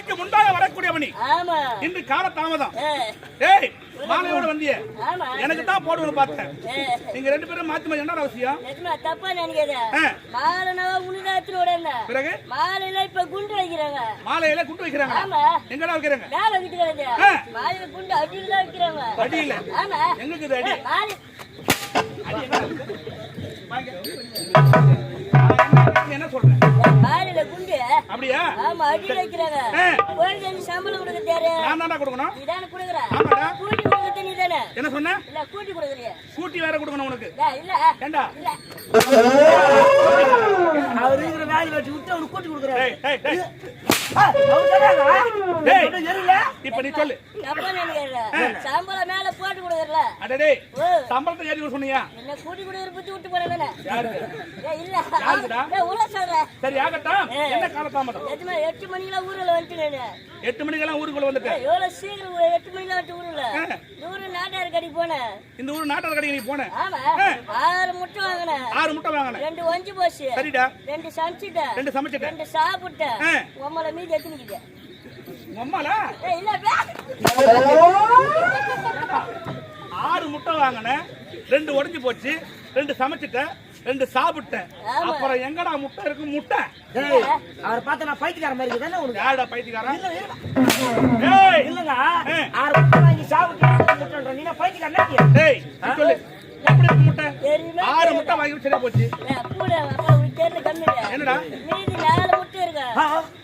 எனக்கு முன்பாக வரக்கூடிய மணி இன்று கால தாமதம். ஏய் மாலையோட வந்தியே எனக்கு தான் போடுவது பார்த்தேன். நீங்க ரெண்டு பேரும் மாத்தி மாத்தி என்ன அவசியம்? தப்பா நினைக்காத. மாலைனாவா உனிதாத்திரோட என்ன? பிறகு மாலையில இப்ப குண்டு வைக்கிறாங்க. மாலையில குண்டு வைக்கிறாங்க. ஆமா. எங்கடா வைக்கிறாங்க? மேல வைக்கிறாங்க. மாலையில குண்டு அடியில தான் வைக்கிறாங்க. அடியில? ஆமா. எங்க இருக்குது அடி? மாலை அடி வாங்க. என்ன சொல்ற? மாலையில குண்டு. அப்படியே? ஆமா அடியில வைக்கிறாங்க. போய் சம்பளம் கொடுக்க யாரு? நான் தான்டா கொடுக்கணும். நீதானே கொடுக்குற. ஆமாடா. கூட்டி கொடுக்க நீதானே. என்ன சொன்ன? இல்ல கூட்டி கொடுக்குறியா? கூட்டி வேற கொடுக்கணும் உனக்கு. இல்ல. ஏண்டா? இல்ல. அவர் இருக்கிற வேலை வச்சு விட்டு அவனுக்கு கூட்டி கொடுக்குறாரு. டேய் டேய் இப்ப நீ சொல்லு. சம்பளம் மேல போட்டு கொடுக்குறல. அடடே சம்பளத்தை ஏறி சொன்னியா? என்ன கூட்டி கொடுக்குற புத்தி விட்டு போறதானே? யாரு? இல்ல. யாருடா? உள்ள சொல்றேன். சரி ஆகட்டும். என்ன கால தாமதம்? 8 மணிக்கு ஊர்ல வந்துட்டேன். 8 மணிக்கெல்லாம் ஊருக்குள்ள வந்துட்டேன். எவ்வளவு சீக்கிரம் 8 மணிக்கு வந்து ஊர்ல. ஊரு நாட்டார் கடைக்கு போனேன். இந்த ஊரு நாட்டார் கடைக்கு நீ போன? ஆமா. 6 முட்டை வாங்கினேன். 6 முட்டை வாங்கினேன். 2 வஞ்சி போச்சு. சரிடா. 2 சமைச்சிட்டேன். 2 சமைச்சிட்டேன். 2 சாப்பிட்டேன். உம்மல மீதி எத்தனைக்குது? உம்மலா? இல்ல 6 முட்டை வாங்கினேன். 2 உடைஞ்சு போச்சு. 2 சமைச்சிட்டேன். 2 சாப்பிட்டேன். அப்புறம் எங்கடா முட்டை இருக்கு? முட்டை அவர் பார்த்தா நான் பைத்தியக்கார மாதிரி இருக்குதானே உனக்கு? யாரடா பைத்தியக்காரன்? ஏய் இல்லங்க 6 முட்டை வாங்கி சாப்பிட்டு முட்டை நீ பைத்தியக்காரனா? டேய் சொல்லு எப்படி இருக்கு முட்டை? 6 முட்டை வாங்கி சரியா போச்சு. என்னடா மீதி 4 முட்டை இருக்கு.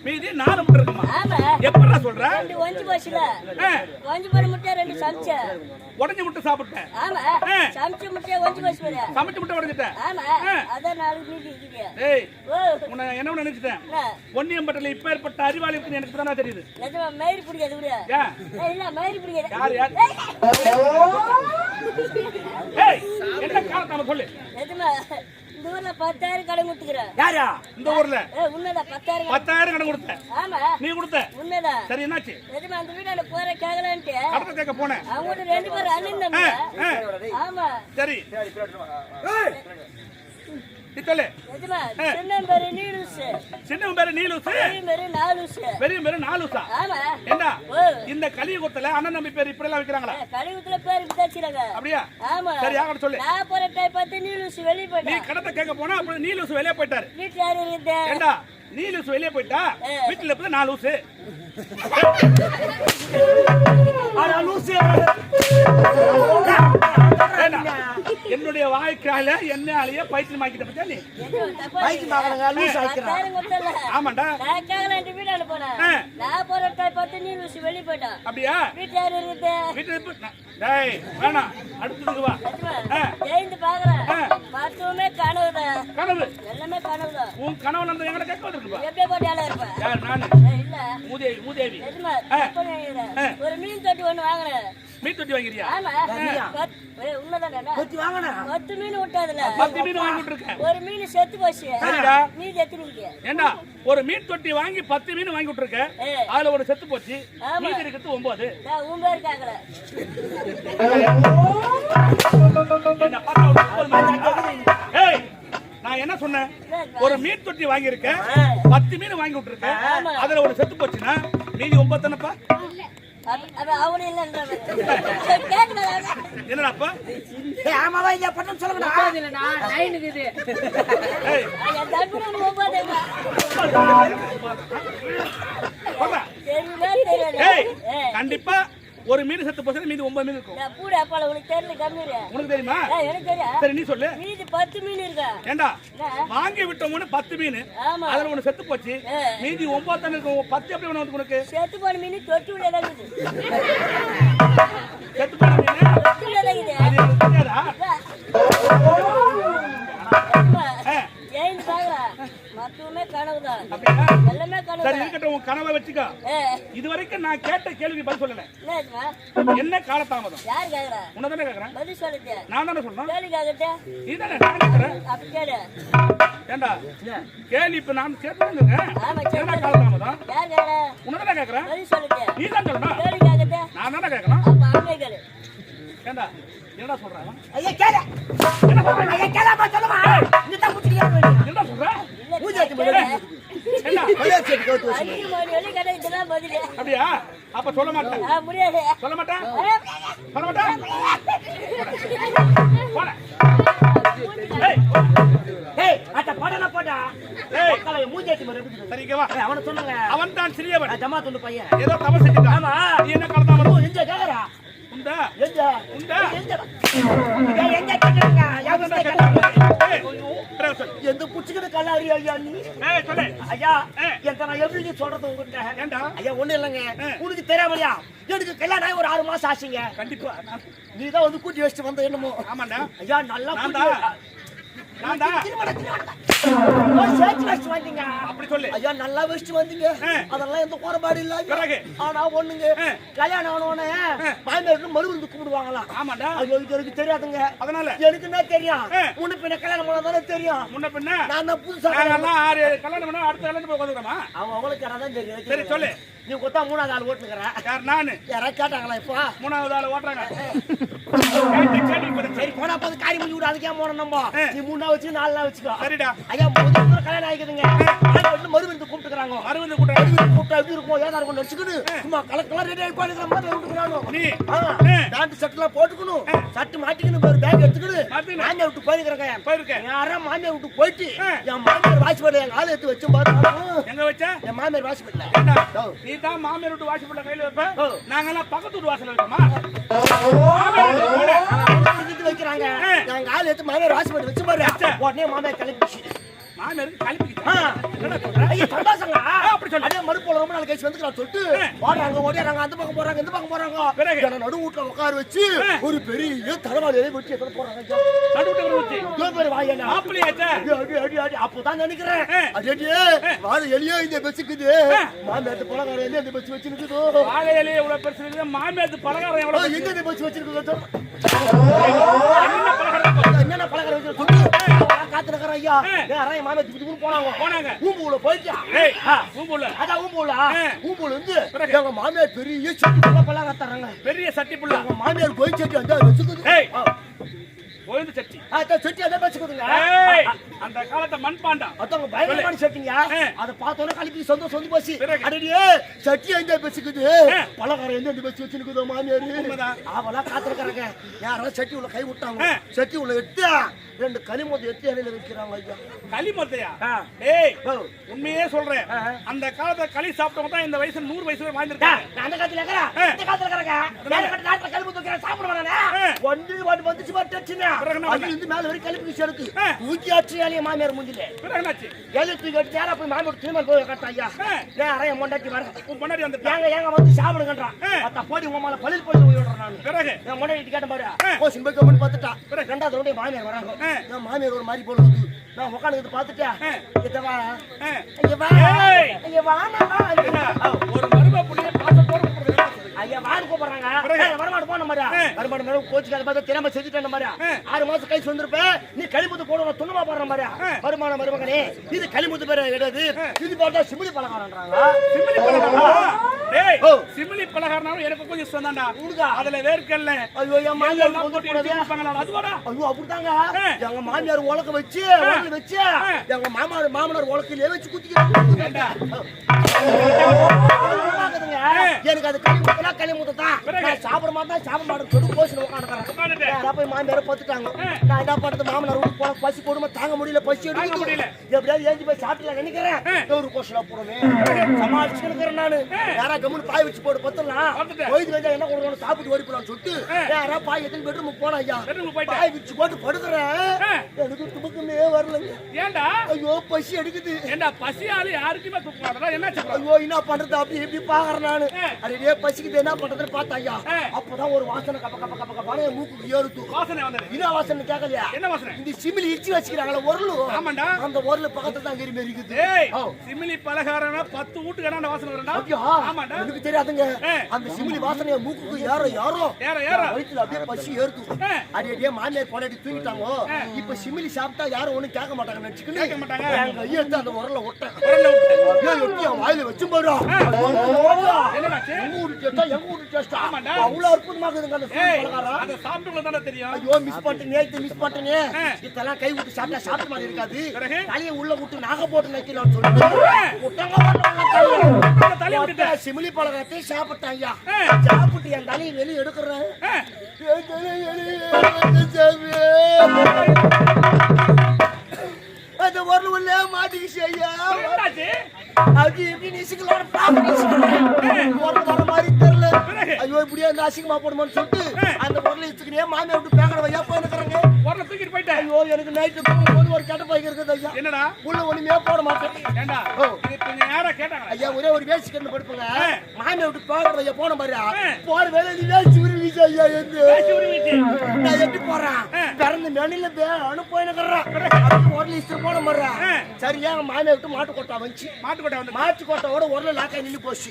மீதி 4 முட்டை இருக்குமா? ஆமா. எப்படா சொல்ற? 2 வஞ்சி போச்சுல. வஞ்சி போற முட்டை 2 சமைச்சேன். உடைஞ்ச முட்டை சாப்பிட்டேன். ஆமா. சமைச்ச முட்டை வஞ்சி போச்சு பாரு. சமைச்ச முட்டை உடைஞ்சிட்டேன். ஆமா. அத 4 மீதி இருக்குது. டேய் உன்னை என்ன நினைச்சிட்டேன்? ஒன்னியம்பட்டல இப்ப ஏற்பட்ட அறிவாளி இருக்குன்னு எனக்கு தானா தெரியுது. நிஜமா மயிறு பிடிக்காது விடு. இல்ல மயிறு பிடிக்காது. யார்? ஏய் என்ன காரணம் சொல்லு. நிஜமா இந்த ஊர்ல 10,000 கடன் கொடுத்துக்கிறேன். யாரா? இந்த ஊர்ல? உண்மைதான் 10,000 கடன் கொடுத்த. ஆமா. நீ கொடுத்த? உண்மைதான். சரி என்னாச்சு? நிஜமா அந்த வீடால போற கேக்கலான்ட்டு கடத்த கேட்க போனேன். அவங்க 2 பேரும் அண்ணன் தம்பி. ஆமா. சரி சொல்லு. நிஜமா சின்ன பேரு நீலூஸ். சின்ன பேரு நீலூஸ். பெரிய பேரு நாலூஸ். பெரிய பேரு நாலூஸா? ஆமா. என்ன இந்த கலியுகத்துல அண்ணன் நம்பி பேர் இப்படி எல்லாம் வைக்கிறாங்களா? கலியுகத்துல பேர் விதாச்சிராங்க. அப்படியா? ஆமா. சரி ஆகட்டும் சொல்லு. நான் போற டைம் பார்த்து நீலூஸ் வெளிய போயிட்டா. நீ கடத்த கேட்க போனா அப்புறம் நீலூஸ் வெளிய போயிட்டாரு. வீட்ல யாரு இருக்குது? ஏண்டா நீலூஸ் வெளிய போயிட்டா வீட்ல போய் நாலூஸ். ஆனா லூசு என்னுடைய வாழ்க்கையில என்னையாலேயே பைத்தியமாக்கிட்ட பத்தியா நீ? பைத்தியமாக்கறங்க லூசு ஆயிக்கறான். ஆமாடா. நான் கேக்கலான்ட்டு வீடால போனேன். நான் போற டைம் பார்த்து நீலூஸ் வெளிய போயிட்டா. அப்படியா? வீட்ல யாரு இருக்குது? வீட்ல டேய் வேணாம் அடுத்துக்கு வா. ஏந்து பாக்குறேன். மட்டுமே கனவுதான். கனவு? எல்லாமே கனவுதான். உன் கனவு நடந்த எங்கட கேட்க வந்திருப்பா. எப்படியே போட்டால இருப்ப? யார் நானு? இல்ல. மூதேவி. ஒரு மீன் தொட்டி ஒண்ணு வாங்குறேன். மீன் தொட்டி வாங்கிறியா? ஆமா. உண்மைதானே? தொட்டி வாங்கனா 10 மீன் விட்டாதுல. 10 மீன் வாங்கி விட்டுருக்கேன். ஒரு மீன் செத்து போச்சு. சரிடா. மீதி எத்தனைக்கு? ஏண்டா ஒரு மீன் தொட்டி வாங்கி 10 மீன் வாங்கி விட்டுருக்க. அதுல ஒரு செத்து போச்சு. மீதி இருக்குது 9. நான் உன் பேர் கேக்கல. ஏய் நான் என்ன சொன்னேன்? ஒரு மீன் தொட்டி வாங்கி இருக்கேன். 10 மீன் வாங்கி விட்டுருக்கேன். அதுல ஒரு செத்து போச்சுன்னா மீதி 9 தானப்பா? அவனே இல்லன்றவன் கேக்கல. என்னடாப்பா? ஆமாவா இங்க பண்ணு சொல்லுடா. இல்லனா 9 இருக்குது. ஏய் நான் தப்புன 9 போடா. ஏய் கண்டிப்பா ஒரு மீன் செத்து போச்சுனா மீதி 9 மீன் இருக்கும். நான் பூட அப்பால உனக்கு தெரியல கம்மியா. உனக்கு தெரியுமா? எனக்கு தெரியும். சரி நீ சொல்லு. மீதி 10 மீன் இருக்கா? ஏண்டா வாங்கி விட்டோம்னு 10 மீன். அதுல ஒன்னு செத்து போச்சு. மீதி 9 தான இருக்கும். 10 எப்படி வந்து உனக்கு? செத்து போன மீன் தொட்டி உள்ள தான் இருக்குது. செத்து போன மீன் தொட்டி உள்ள தான் இருக்குது. அது எனக்கு தெரியாதா? ஏன் பாக்குறா? மட்டுமே கனவுதான். அப்படியா? எல்லாமே கனவு. சரி இருக்கட்டும் உன் கனவை வச்சுக்கோ. இதுவரைக்கும் நான் கேட்ட கேள்விக்கு பதில் சொல்லல. என்ன காலதாமதம்? யார் கேக்குறா? உன்னை தானே கேக்குறேன். பதில் சொல்லுங்க. நான் தானே சொல்றேன். கேள்வி கேக்குறே. நீ தானே நான் கேக்குறேன். அப்ப கேளு. ஏண்டா கேள்வி இப்ப நான் கேட்றேங்க. ஆமா என்ன காலதாமதம்? யார் கேக்குறா? உன்னை தானே கேக்குறேன். பதில் சொல்லுங்க. நீ தான் சொல்லணும். கேள்வி கேக்குறே. நான் தானே கேக்குறேன். அப்ப அம்மே கேளு. ஏண்டா என்னடா சொல்றாங்க? ஐயா கேளு. ஐயா கேளாம சொல்லுமா? நீ தான் முட்டியா என்ன சொல்ற? இல்ல பூஜை போடு. என்ன? பையா செட் கோத்து. ஐயோ மணி வெளிய கடை இதெல்லாம் அதான் பதில். அப்படியா? அப்ப சொல்ல மாட்டேன். முடியாது. சொல்ல மாட்டேன். சொல்ல மாட்டேன். போடா. ஏய், ஏய் அட்ட படன போடா. ஏய், கலை மூஞ்சேத்தி மர இருக்குது. சரி இங்க வா. அவன சொன்னங்க. அவன் தான் சிறியவன். ஜமா துண்டு பையன். ஏதோ தவறு செஞ்சிட்டான். ஆமா. நீ என்ன கலந்தா வரும்? எங்க கேக்குறா? உண்டா? எங்க? உண்டா? எங்க கேக்குறீங்க? யாவஸ்தே கேக்குறீங்க. ஏய், பிரேவ் சொல்லு. எந்த புச்சுக்கிற கல்லாரி ஐயா நீ? ஏய், சொல்லு. ஐயா என்கிட்ட நான் எப்படி சொல்றது உங்ககிட்ட? ஏண்டா? ஐயா ஒண்ணு இல்லைங்க. உனக்கு தெரியாமலையா? எனக்கு கல்யாணம் ஆகி ஒரு 6 மாசம் ஆச்சுங்க. கண்டிப்பா. நீ தான் வந்து கூட்டி வச்சுட்டு வந்த என்னமோ. ஆமாண்டா. ஐயா நல்லா நான்டா. நான்டா. சேர்த்து வச்சுட்டு வந்தீங்க. அப்படி சொல்லு. ஐயா நல்லா வச்சுட்டு வந்தீங்க. அதெல்லாம் எந்த குறைபாடு இல்ல. பிறகு? ஆனா ஒண்ணுங்க, கல்யாணம் ஆனவனே மாமியாருக்கு மறுபடியும் கூப்பிடுவாங்களாம். ஆமாண்டா. ஐயோ இது எனக்கு தெரியாதுங்க. அதனால எனக்கு என்ன தெரியும்? முன்ன பின்ன கல்யாணம் பண்ணாதானே தெரியும். முன்ன பின்ன நான் தான் புதுசா நாங்கெல்லாம் 6 கல்யாணம் பண்ணா அடுத்த கல்யாணம் போய் உட்காந்துக்கிறோமா? அவங்க அவங்களுக்கு யாராதான் தெரியும். சரி சொல்லு. நீ கொத்தா 3வது ஆள் ஓட்டுனுக்குற. யார்? நானு. யாராவது கேட்டாங்களா இப்போ? 3வது ஆள் ஓட்டுறாங்க. சரி போனா போது காரி முடிஞ்சு விடு. அதுக்கே போனோம் நம்ம. நீ 3 வச்சு 4 வச்சுக்கோ. சரிடா. ஐயா முதல்ல கல்யாணம் ஆகிக்குதுங்க. மறுபடியும் கூப்பிட்டுக்கிறாங்க. மறுபடியும் கூட்ட கூப்பிட்டா எப்படி இருக்கும்? ஏதா இருக்கும் நடிச்சுக்கணும். சும்மா கலக்கலாம் ரெடி ஆகி போடுற மாதிரி விட்டுக்கிறானோ. நீ பேண்ட் ஷர்ட்லாம் போட்டுக்கணும். ஷர்ட் மாட்டிக்கணும். ஒரு பேக் எடுத்துக்கணும். மாமியார் விட்டு போயிருக்கிறேங்க. போயிருக்கேன். யாரா மாமியார் விட்டு போயிட்டு என் மாமியார் வாசிப்பட எங்க ஆளு எடுத்து வச்சு பாரு. எங்க வச்ச? என் மாமியார் வாசிப்படல. நீ தான் மாமியார் விட்டு வாசிப்பட கையில வைப்ப. நாங்கெல்லாம் பக்கத்து வீட்டு வாசல்ல இருக்கோமா? வைக்கிறாங்க. எங்க ஆளு எடுத்து மாமியார் வாசிப்பட வச்சு பாரு. உடனே மாமியார் கிளம்பிச்சு. மாமியாருக்கு கழிப்பிக்கிச்சு. என்னடா சொல்ற? ஐயா சந்தாசங்க. அப்படி சொல்லு. அதே மறுபோல ரொம்ப நாள் கழிச்சு வந்துக்கலாம் சொல்லிட்டு ஓடுறாங்க ஓடிறாங்க. அந்த பக்கம் போறாங்க இந்த பக்கம் போறாங்க. என்ன நடு வீட்டுல உட்கார வச்சு ஒரு பெரிய தலைவாளியை வெட்டி எடுத்து போறாங்க. நடு வீட்டுல வச்சு பேர் வாயனா அப்படியாச்சே. அடி அடி அடி அப்பதான் நினைக்கிறேன். அடி வாழை எலியா இந்த பஸ்ஸுக்குது. மாமியார் பலகாரம் எந்த பஸ் வச்சிருக்குதோ? வாழை எலியா இவ்வளவு பெருசு இருக்குது. மாமியார் பலகாரம் எவ்வளவு எந்த பஸ் வச்சிருக்குதோ? என்ன பலகாரம்? என்னென்ன பலகாரம் வச்சு சொல்லு. காத்துறேன் ஐயா. யாரா மாமியார் திப்பு போனாங்க. ஊம்புல போயிட்டா. ஏய் ஊம்புல. அதான் ஊம்புல வந்து எங்க மாமியார் பெரிய சட்டி பலகாரம் தராங்க. பெரிய சட்டி புள்ள. எங்க மாமியார் கோயில் சட்டி அந்த வச்சுக்குது. ஏய் கோயில் சட்டி. அத சட்டி அத வச்சுக்குதுங்க. ஏய் அந்த காலத்து மண் பாண்டா. அதங்க பயங்கரமான சட்டிங்க. அத பார்த்தோனே கலிப்பி சொந்து போசி. அடடியே சட்டி எந்த வச்சுக்குது? பலகாரம் எந்த வச்சு வச்சிருக்குதோ மாமியார். அவளா காத்துறக்கறங்க. யாரோ சட்டி உள்ள கை விட்டாங்க. சட்டி உள்ள எட்டு 2 களிமொத்த எத்தி அணையில வைக்கிறாங்க ஐயா. களிமொத்தையா? ஏய் உண்மையே சொல்றேன். அந்த காலத்துல களி சாப்பிட்டவங்க தான் இந்த வயசுல 100 வயசுல வாழ்ந்திருக்காங்க. நான் அந்த காலத்துல இருக்கறேன். இந்த காலத்துல இருக்கறங்க. நான் கட்ட நாட்ல களிமொத்த வைக்கிற சாப்பிடுவானே. வந்துச்சு பட்டுச்சுனா. அது இந்த மேல வரை களிமொத்த சேர்த்து. ஊத்தி ஆட்சியாலே மாமியார் மூஞ்சில. பிறகுனாச்சு. எழுத்து கட்டி நேரா போய் மாமியார் திருமல் போய் கட்ட ஐயா. நான் அரைய மொண்டாட்டி வரேன். உன் பொண்டாட்டி வந்து ஏங்க வந்து சாப்பிடுங்கன்றான். அத போடி உங்க மேல பழில் போய் ஓடுறேன் நான். பிறகு நான் மொண்டாட்டி கேட்ட பாரு. கோசின் போய் கமெண்ட் பார்த்துட்டா. ரெண்டாவது ரவுண்டே மாமியார் வராங்க. நான் மாமியார் ஒரு மாதிரி போல இருக்கு. நான் உட்கார்ந்து பார்த்துட்டா. இங்க வா. இங்க வா. இங்க வா மாமா. ஒரு மருமக புள்ளைய பாசத்தோட கூப்பிடுறா. ஐயா வான்னு கூப்பிடுறாங்க. வரமாடு போன மாதிரி. வரமாடு மேல கோச்சிக்காத பார்த்து திறமை செஞ்சுட்டேன் மாதிரி. 6 மாசம் கழிச்சு வந்திருப்ப. நீ களிமுத்து போடுற துணுமா போடுற மாதிரி. வருமான மருமகனே இது களிமுத்து பேர் கிடையாது. இது போட்டா சிமிலி பலகாரம்ன்றாங்க. சிமிலி பலகாரம். டேய் சிமிலி பலகாரம்னா எனக்கு கொஞ்சம் சொன்னாடா. அதுல வேர்க்கல்ல. ஐயோ என் மாமியார் கொண்டு போறதே அதுவாடா. ஐயோ அப்படிதாங்க. எங்க மாமியார் உலக்க வச்சு வச்சு எங்க மாமனார் உலக்கிலே வச்சு குத்திக்கிறாங்க. எனக்கு அது களிமுத்து தான். நான் சாப்பிட மாட்டேன் சாப்பிட மாட்டேன் சொல்லி கோசில உட்காந்துக்கிறேன். யாரா போய் மாமியார பார்த்துட்டாங்க. நான் என்ன பண்றது மாமனார் வீட்டுக்கு போன பசி போடுமா தாங்க முடியல பசி எடுக்க முடியல. எப்படியாவது ஏஞ்சி போய் சாப்பிடலாம் நினைக்கிறேன். ஒரு கோசில போடுவேன் சமாளிச்சு இருக்கிறேன் நானு. யாரா கம்முன்னு பாய் வச்சு போட்டு பத்தலாம் போயிட்டு வந்தா என்ன கொடுக்கணும் சாப்பிட்டு ஓடி போலான்னு சொல்லிட்டு யாரா பாய் எத்தனை பெட்ரூம் போனா ஐயா பாய் வச்சு போட்டு படுக்கிறேன். எனக்கு துபக்கமே வரலங்க. ஏண்டா? ஐயோ பசி எடுக்குது. ஏண்டா பசியால யாருக்குமே தூக்கம் வரல. என்ன சொல்ற? ஐயோ என்ன பண்றது அப்படி இப்படி பாக்குறேன் நானு. அடே பசிக்குது என்ன பண்றதுன்னு பார்த்தா ஐயா அப்பதான் ஒரு வாசனை கப்ப கப்ப கப்ப கப்பானே மூக்குக்கு ஏறுது. வாசனை வந்தது. என்ன வாசனை கேட்கலையா? என்ன வாசனை? இந்த சிமிலி இச்சி வச்சிருக்காங்களே உரலு. ஆமாண்டா. அந்த உரலு பக்கத்துல தான் கிரி இருக்குது. ஏய் சிமிலி பலகாரம்னா 10 வீட்டுக்கு வாசனை வரடா. ஆமாடா. எனக்கு தெரியாதுங்க. அந்த சிமிலி வாசனைய மூக்குக்கு ஏற வயித்துல அப்படியே பசி ஏறுது. அடே மாமியார் பொண்டாட்டி தூங்கிட்டாங்க. இப்ப சிமிலி சாப்பிட்டா யாரும் ஒண்ணும் கேட்க மாட்டாங்க நினைச்சுக்கிட்டு கேட்க மாட்டாங்க. எங்க ஐயா அந்த உரல விட்டேன். உரல்ல விட்டு வாயில வச்சு பாரு. உங்க ஊரு டேஸ்டா எங்க ஊரு டேஸ்டா ஆமாடா. அவ்வளவு அற்புதமா இருக்குதுங்க அந்த ஏய், சூப்பர் பலகாரம். அதை சாப்பிட்டுக்குள்ள தானே தெரியும். ஐயோ மிஸ் பண்ணிட்டேனே இதெல்லாம் கை விட்டு சாப்பிட்டா சாப்பிட்ட மாதிரி இருக்காது. பிறகு? தலையை உள்ள விட்டு நாக போட்டு நக்கலாம்னு சொல்லிட்டு விட்டாங்க வரல தள்ளி விட்டுட்ட. சிமிலி பலகாரத்தை சாப்பிட்டேன் ஐயா. ஆ. சாப்பிட்டு என் தலையை வெளியே எடுக்கிறேன். ஆ, என் தலையை வெளியே சாமி. அந்த வரல உள்ள மாட்டிக்கிச்சு ஐயா. என்னாச்சு? அது எப்படி நிசிக்கலோட பாப்பேன் வர மாதிரி தெரியல. ஐயோ இப்படியே அந்த அசிங்கமா போடுமான்னு சொல்லிட்டு அந்த பொருளை இச்சுக்கினே மாமியார் விட்டு பேங்கட வையா போயிருக்கிறாங்க. உரல தூக்கிட்டு போயிட்டேன். ஐயோ எனக்கு நைட்டு தூங்கும்போது ஒரு கெட்ட பைக்கு இருக்குது ஐயா. என்னடா? உள்ள ஒண்ணுமே போட மாட்டேன். ஏண்டா? ஓ. இது கொஞ்சம் யாரா கேட்டாங்க? ஐயா ஒரே ஒரு வேசி கண்ணு படுப்புங்க. மாமியார் விட்டு பேங்கட வையா போன மாதிரி போற வேலை நீ வேசி உருவிச்சு ஐயா என்று பேசி உரிமைச்சு. நான் எப்படி போறேன் பிறந்த மெனில அனுப்பினேன் உரல இச்சு போன மாதிரி சரியா மாமியார் விட்டு மாட்டு கொட்டா வந்துச்சு. மாட்டுக்கொட்டை வந்து மாட்டு கோட்டையோட உரல லாக்கா நின்னு போச்சு.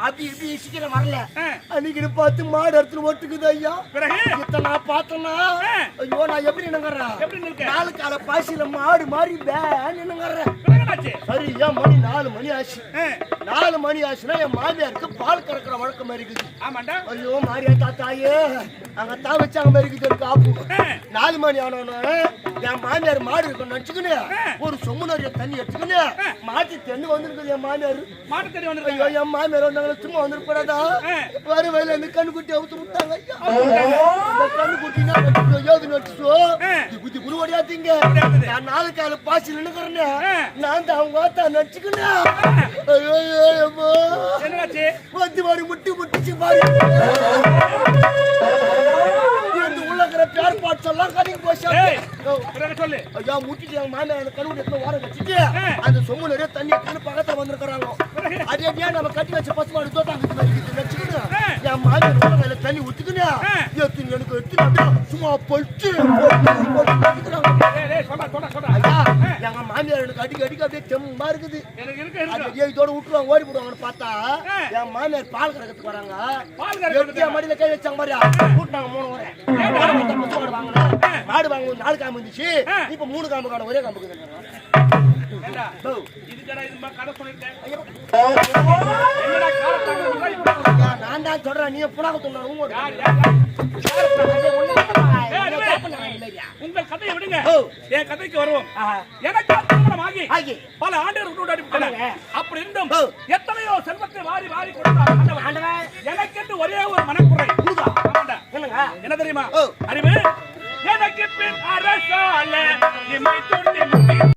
அப்படி இப்படி சீக்கிரம் வரல. ஆ. அன்னைக்கு பார்த்து மாடு எடுத்து ஒட்டுக்குது ஐயா. பிறகு? இத்த நான் பார்த்தேன்னா ஐயோ நான் எப்படி நின்னுங்கறேன். எப்படி நிற்க? நாலு கால பாசியில மாடு மாதிரி நின்னுங்கறேன். பிறகு என்னாச்சு? சரி ஏன் மணி 4 மணி ஆச்சு. ஆ, 4 மணி ஆச்சுன்னா என் மாமியாருக்கு பால் கறக்கிற வழக்கம் இருக்குது. ஆமாண்டா. ஐயோ மாரியாத்தா தாயே அங்க தான் வச்சாங்க மாதிரி இருக்குது எனக்கு ஆப்பு. ஆ, 4 மணி ஆனோன்னு என் மாமியார் மாடு இருக்குன்னு நினைச்சுக்கின்னு ஒரு சொம்பு நிறைய தண்ணி எடுத்துக்கின்னு மாட்டி தென்னு வந்துருக்குது என் மாமியார். மாட்டு தண்ணி ஐயோ வந்திருக்காங்க. என் மாமியார் வந்தாங்களே சும்மா வந்துருக்கூடாதா வர வயல இருந்து கண்ணு குட்டி அவுத்து விட்டாங்க ஐயா. இந்த கண்ணு குட்டினா ஏது நடிச்சோ புத்தி குருவடியா திங்க நான் 4 கால பாசி நின்னுக்கிறேன்னு நான் தான் அவங்க வாத்தா நடிச்சுக்கினேன். ஐயோ அம்மா என்னாச்சு? வந்து மாடி முட்டிச்சு பாரு உள்ளக்கிற பேர் பாட்ஸ் எல்லாம் கடிக்கு போச்சு. ஏய், பிறகு சொல்லு. ஐயா முட்டிட்டு என் மாமியார் அந்த கண்ணு எடுத்து ஓரம் வச்சுட்டு அந்த சொம்பு நிறைய தண்ணி எடுத்து பக்கத்துல வந்திருக்கிறாங்க. அதே அப்படியே நம்ம கட்டி வச்ச பசு மாடு தோட்டாங்க வச்சுக்கிட்டு என் மாமியார் உள்ள தண்ணி ஊத்துக்கினேன் எனக்கு எடுத்து அப்படியே சும்மா பொழிச்சு டேய், டேய், சொல்றா, சொல்றா, சொல்றா. ஐயா எங்க மாமியார் எனக்கு அடிக்க அப்படியே செம்மா இருக்குது. எனக்கு இருக்கு. அது இதோட விட்டுருவாங்க ஓடி போடுவாங்கன்னு பார்த்தா என் மாமியார் பால் கறக்கிறதுக்கு வராங்க. பால் கறக்கிறதுக்கு என் மடியில கை வச்சாங்க மாதிரியா கூட்டினாங்க 3 முறை. மாடு வாங்கினேன். மாடு வாங்க 4 காம்பு இருந்துச்சு. இப்ப 3 காம்பு காணும் ஒரே காம்பு ஏண்டா? இதுக்கடா இது மாதிரி கதை சொல்லிருக்கேன். என்னடா காலத்தாங்க? நான் தான் சொல்றேன் நீ புனாக சொன்னாலும் யார், யார், யார்? உங்கள் கதையை விடுங்க. என் கதைக்கு வருவோம். எனக்கு திருமணம் ஆகி பல ஆண்டுகள் விட்டு விட்டன. அப்படி இருந்தும் எத்தனையோ செல்வத்தை வாரி வாரி கொடுத்தார் எனக்கென்று ஒரே ஒரு மனக்குறை. என்ன தெரியுமா? அறிவு எனக்கு பின் அரசால இமை தொட்டி